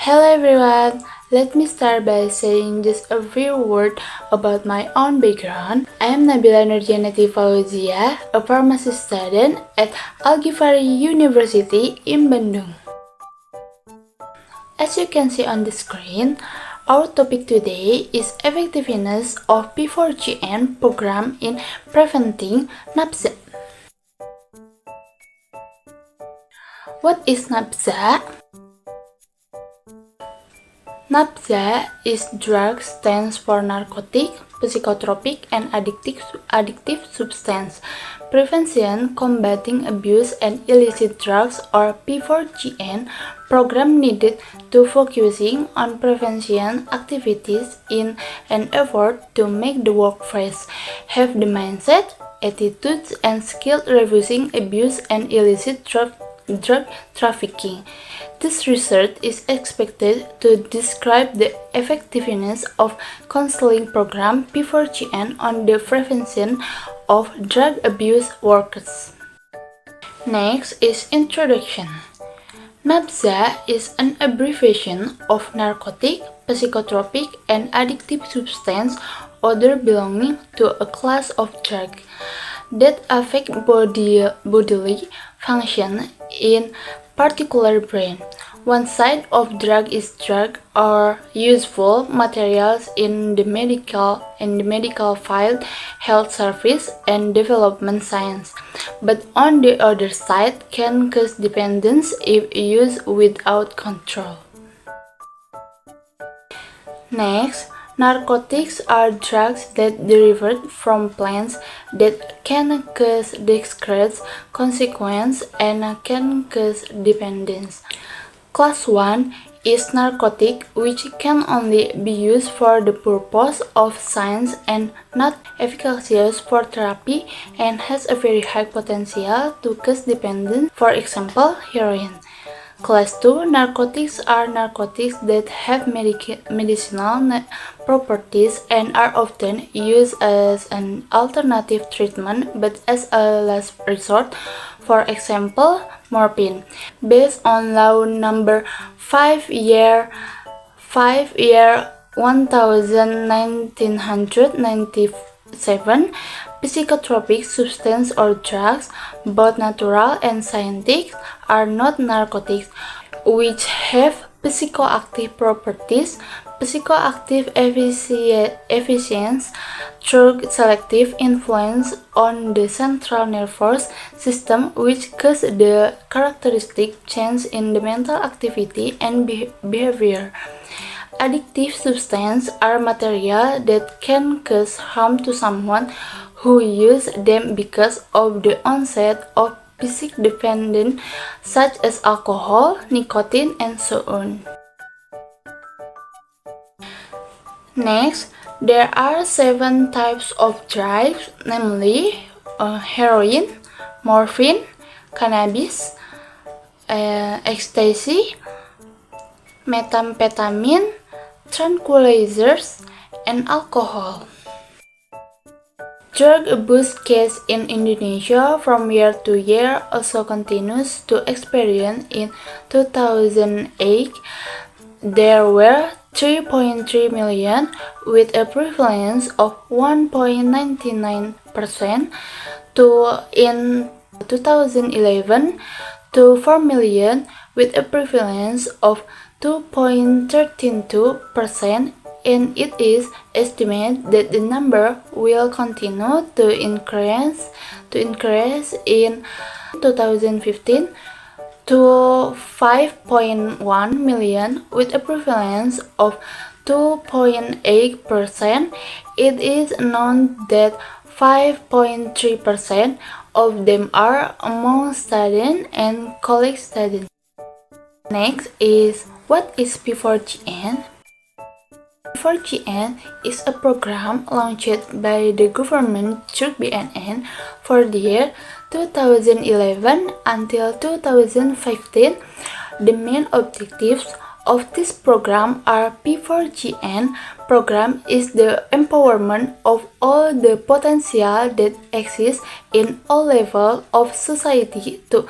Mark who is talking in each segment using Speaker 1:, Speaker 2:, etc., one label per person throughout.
Speaker 1: Hello everyone! Let me start by saying just a few words about my own background. I am Nabila Nurjanati Fauzia, a pharmacy student at Al-Ghifari University in Bandung. As you can see on the screen, our topic today is effectiveness of P4GN program in preventing NAPZA. What is NAPZA? NAPZA is drug stands for narcotic, psychotropic, and addictive substance prevention, combating abuse and illicit drugs, or P4GN program needed to focusing on prevention activities in an effort to make the workforce have the mindset, attitudes, and skills reducing abuse and illicit drug trafficking. This research is expected to describe the effectiveness of counseling program P4GN on the prevention of drug abuse workers. Next is introduction. NAPZA is an abbreviation of narcotic, psychotropic, and addictive substance other belonging to a class of drugs that affect bodily function, in particular brain. One side of drug is drug or useful materials in the medical field, health service, and development science. But on the other side can cause dependence if used without control. Next, narcotics are drugs that derived from plants that can cause discrete consequences and can cause dependence. Class 1 is narcotic, which can only be used for the purpose of science and not efficacious for therapy and has a very high potential to cause dependence, for example, heroin. Class 2 narcotics are narcotics that have medicinal properties and are often used as an alternative treatment but as a last resort, for example, morphine. Based on law number 5/1997, psychotropic substances or drugs, both natural and synthetic, are not narcotics, which have psychoactive properties, psychoactive efficiency through selective influence on the central nervous system, which cause the characteristic change in the mental activity and behavior. Addictive substances are material that can cause harm to someone who uses them because of the onset of physical dependence, such as alcohol, nicotine, and so on. Next, there are 7 types of drugs, namely heroin, morphine, cannabis, ecstasy, methamphetamine, tranquilizers, and alcohol. Drug abuse cases in Indonesia from year to year also continues to experience. In 2008, there were 3.3 million with a prevalence of 1.99% in 2011 to 4 million with a prevalence of 2.13%, and it is estimated that the number will continue to increase in 2015 to 5.1 million with a prevalence of 2.8%. It is known that 5.3% of them are among students and college students. Next is, what is P4GN? P4GN is a program launched by the government through BNN for the year 2011 until 2015. The main objectives of this program are P4GN program is the empowerment of all the potential that exists in all levels of society to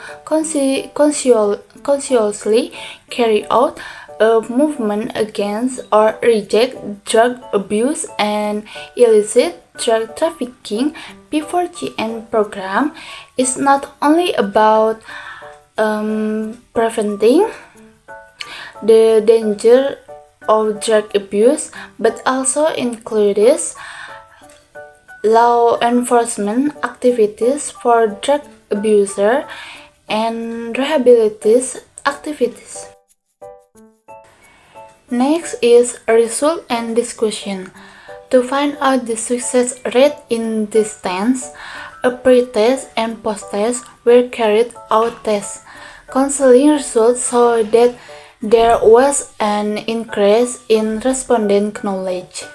Speaker 1: consciously carry out a movement against or reject drug abuse and illicit drug trafficking P4GN program is not only about preventing the danger of drug abuse, but also includes law enforcement activities for drug abuser and rehabilitation activities. Next is result and discussion. To find out the success rate in this stance, a pre-test and post-test were carried out tests. Counseling results show that there was an increase in respondent knowledge.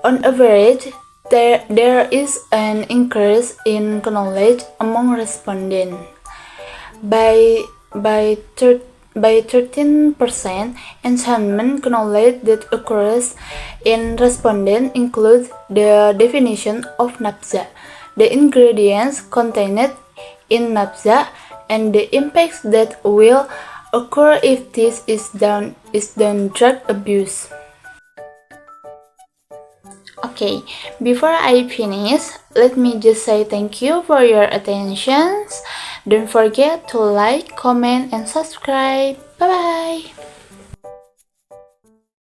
Speaker 1: On average, there is an increase in knowledge among respondents by 13%. Enhancement knowledge that occurs in respondents includes the definition of nafza, the ingredients contained in nafza, and the impacts that will occur if this is done drug abuse. Okay, before I finish, let me just say thank you for your attention. Don't forget to like, comment, and subscribe. Bye bye.